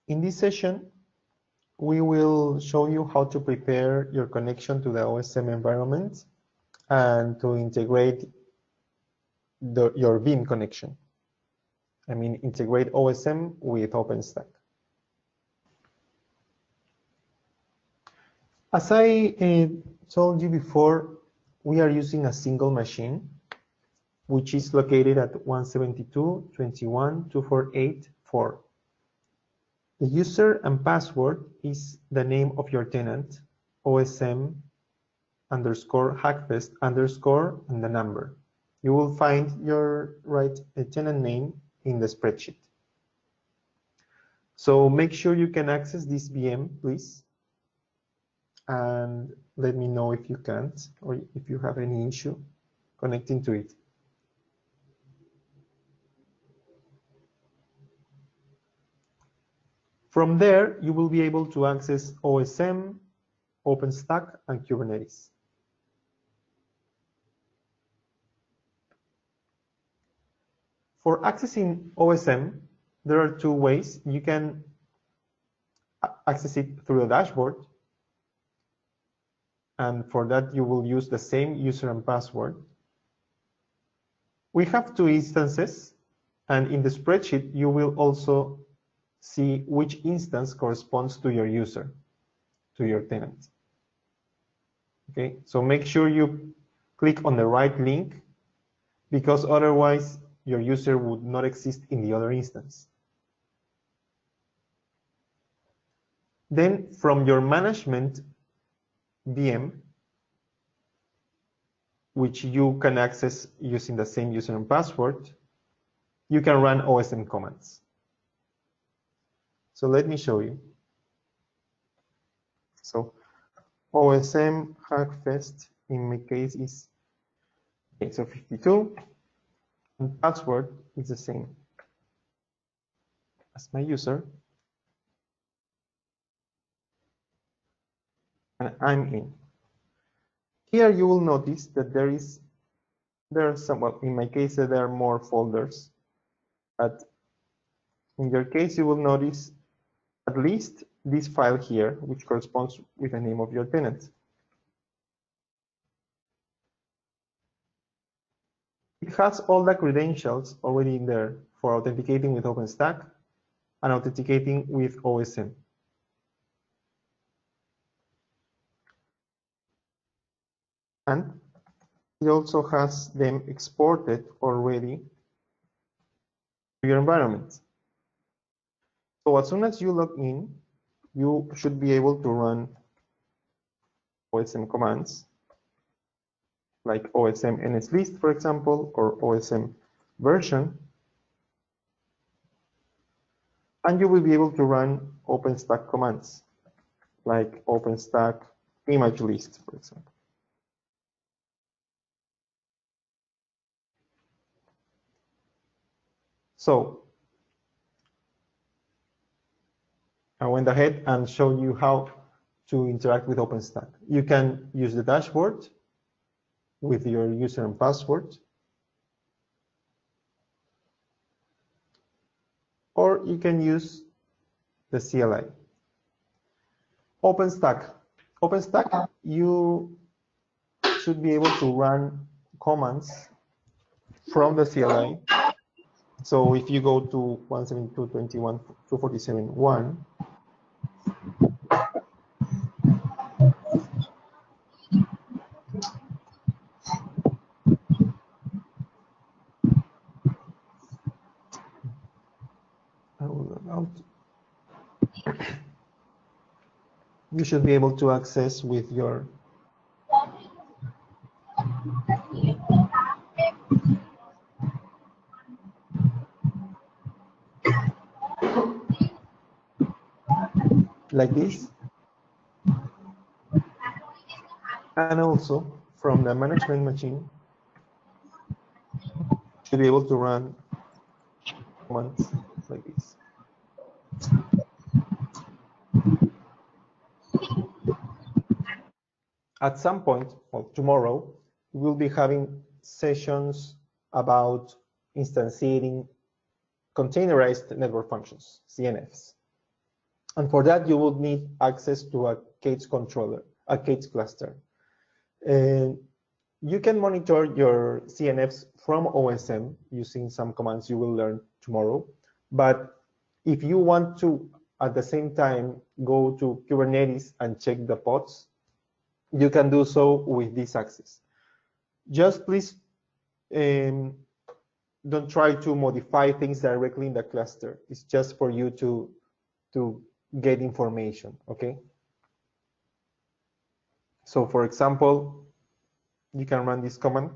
In this session, we will show you how to prepare your connection to the OSM environment and to integrate your Vim connection. I mean, integrate OSM with OpenStack. As I told you before, we are using a single machine, which is located at 172.21.248.4. The user and password is the name of your tenant, OSM_Hackfest_ and the number. You will find your tenant name in the spreadsheet. So make sure you can access this VM, please. And let me know if you can't or if you have any issue connecting to it. From there, you will be able to access OSM, OpenStack, and Kubernetes. For accessing OSM, there are two ways. You can access it through the dashboard. And for that, you will use the same user and password. We have two instances. And in the spreadsheet, you will also see which instance corresponds to your user, to your tenant. Okay, so make sure you click on the right link, because otherwise your user would not exist in the other instance. Then from your management VM, which you can access using the same user and password, you can run OSM commands. So let me show you. So OSM Hackfest in my case is 52, and password is the same as my user, and I'm in. Here you will notice that there are some, well, in my case there are more folders, but in your case you will notice at least this file here, which corresponds with the name of your tenant. It has all the credentials already in there for authenticating with OpenStack and authenticating with OSM. And it also has them exported already to your environment. So as soon as you log in, you should be able to run OSM commands like OSM nslist, for example, or OSM version. And you will be able to run OpenStack commands like OpenStack image list, for example. So I went ahead and showed you how to interact with OpenStack. You can use the dashboard with your user and password, or you can use the CLI. OpenStack. OpenStack, you should be able to run commands from the CLI. So if you go to 172.21.247.1, you should be able to access with your like this, and also from the management machine should be able to run commands like this. At some point, well, tomorrow, we will be having sessions about instantiating containerized network functions, CNFs. And for that, you will need access to a cage controller, a cage cluster. And you can monitor your CNFs from OSM using some commands you will learn tomorrow. But if you want to, at the same time, go to Kubernetes and check the pods, you can do so with this access. Just please don't try to modify things directly in the cluster. It's just for you to get information, okay? So for example, you can run this command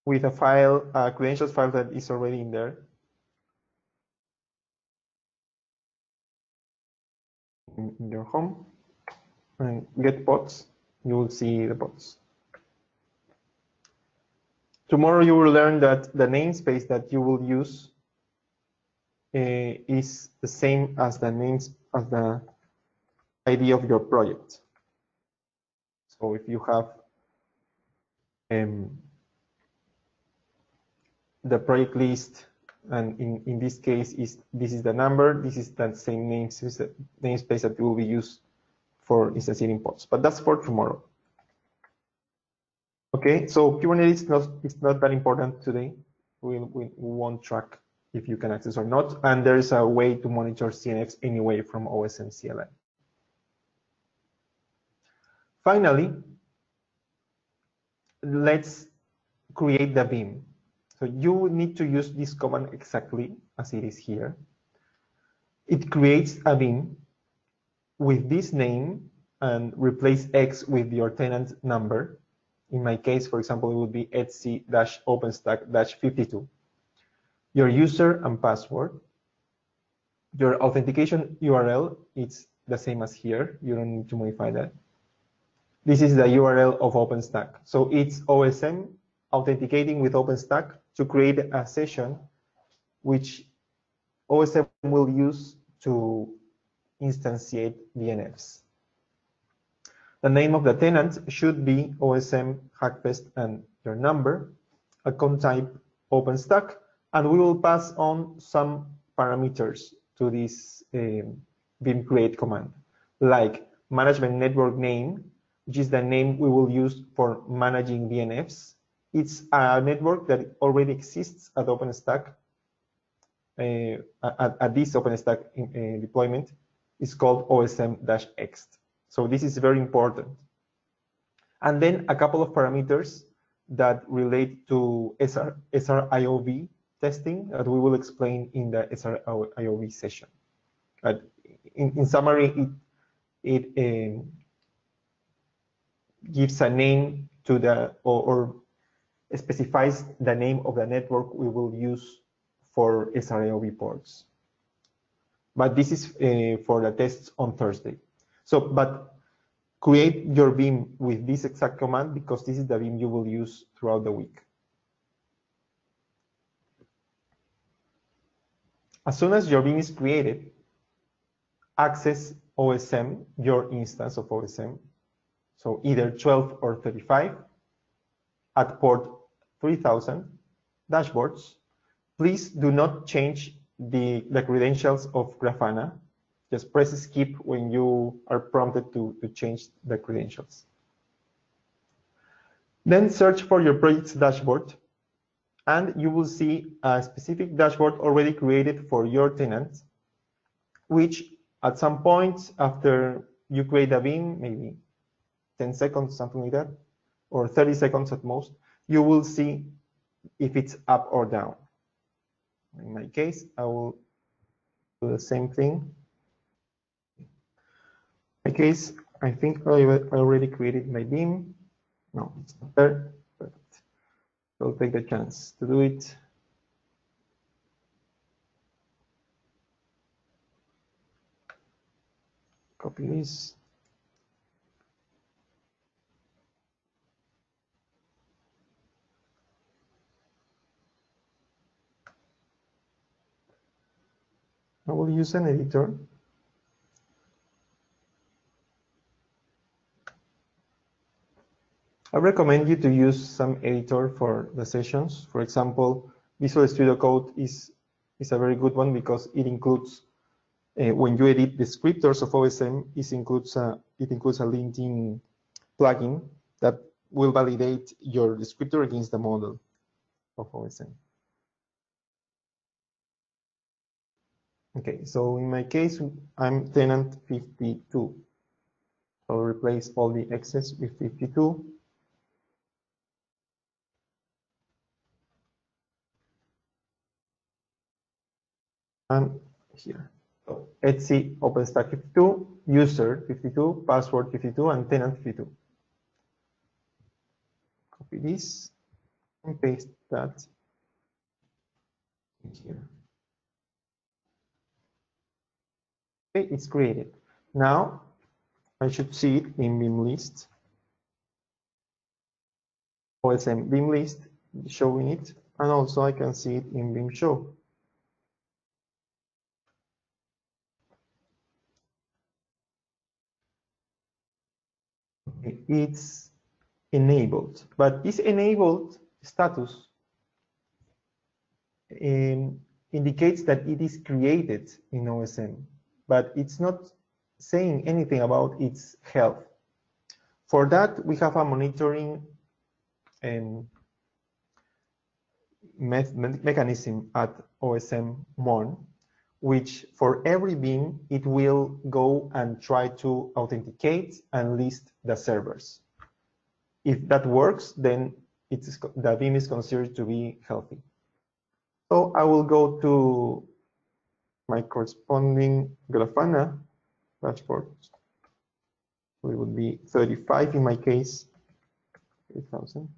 with a file, a credentials file that is already in there. In your home, and get pods, you will see the pods. Tomorrow you will learn that the namespace that you will use is the same as the ID of your project. So if you have the project list, and in this case this is the number, this is the same namespace that will be used for instantiating pods, but that's for tomorrow. Okay, so Kubernetes is not that important today. We won't track if you can access or not, and there is a way to monitor CNFs anyway from OSM CLI. Finally, let's create the beam. So you need to use this command exactly as it is here. It creates a beam with this name and replace X with your tenant number. In my case, for example, it would be etc-openstack-52. Your user and password. Your authentication URL, it's the same as here. You don't need to modify that. This is the URL of OpenStack. So it's OSM authenticating with OpenStack to create a session which OSM will use to instantiate DNFs. The name of the tenant should be OSM Hackfest and your number, account type OpenStack, and we will pass on some parameters to this beam create command, like management network name, which is the name we will use for managing DNFs. It's a network that already exists at OpenStack. At this OpenStack deployment, is called OSM-X. So this is very important. And then a couple of parameters that relate to SRIOV testing that we will explain in the SRIOV session. In summary, it gives a name to the, or specifies the name of the network we will use for SRIOV ports. But this is for the tests on Thursday. So, but create your beam with this exact command because this is the beam you will use throughout the week. As soon as your beam is created, access OSM, your instance of OSM, so either 12 or 35, at port 3000, dashboards. Please do not change the credentials of Grafana. Just press skip when you are prompted to change the credentials. Then search for your project's dashboard, and you will see a specific dashboard already created for your tenant, which at some point after you create a beam, maybe 10 seconds, something like that, or 30 seconds at most, you will see if it's up or down. In my case, I will do the same thing. In my case, I think I already created my beam. No, it's not there. Perfect. I'll take the chance to do it. Copy this. I will use an editor. I recommend you to use some editor for the sessions. For example, Visual Studio Code is is a very good one because it includes, when you edit descriptors of OSM, it includes a linting plugin that will validate your descriptor against the model of OSM. Okay, so in my case, I'm tenant 52. So I'll replace all the X's with 52. And here, so etc OpenStack 52, user 52, password 52, and tenant 52. Copy this and paste that in here. Okay, it's created. Now I should see it in beam list. OSM beam list showing it, and also I can see it in beam show. It's enabled, but this enabled status indicates that it is created in OSM, but it's not saying anything about its health. For that, we have a monitoring mechanism at OSM-MR, which for every beam, it will go and try to authenticate and list the servers. If that works, then the beam is considered to be healthy. So I will go to my corresponding Grafana dashboard. So it would be 35 in my case, 3,000.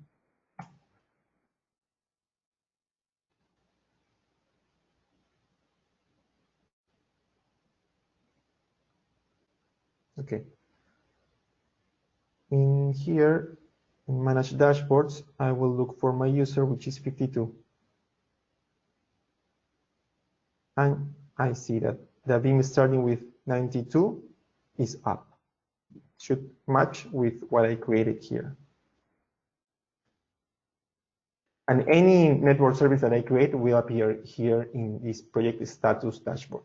Okay. In here, in Manage Dashboards, I will look for my user, which is 52. And I see that the beam starting with 92 is up. Should match with what I created here. And any network service that I create will appear here in this project status dashboard.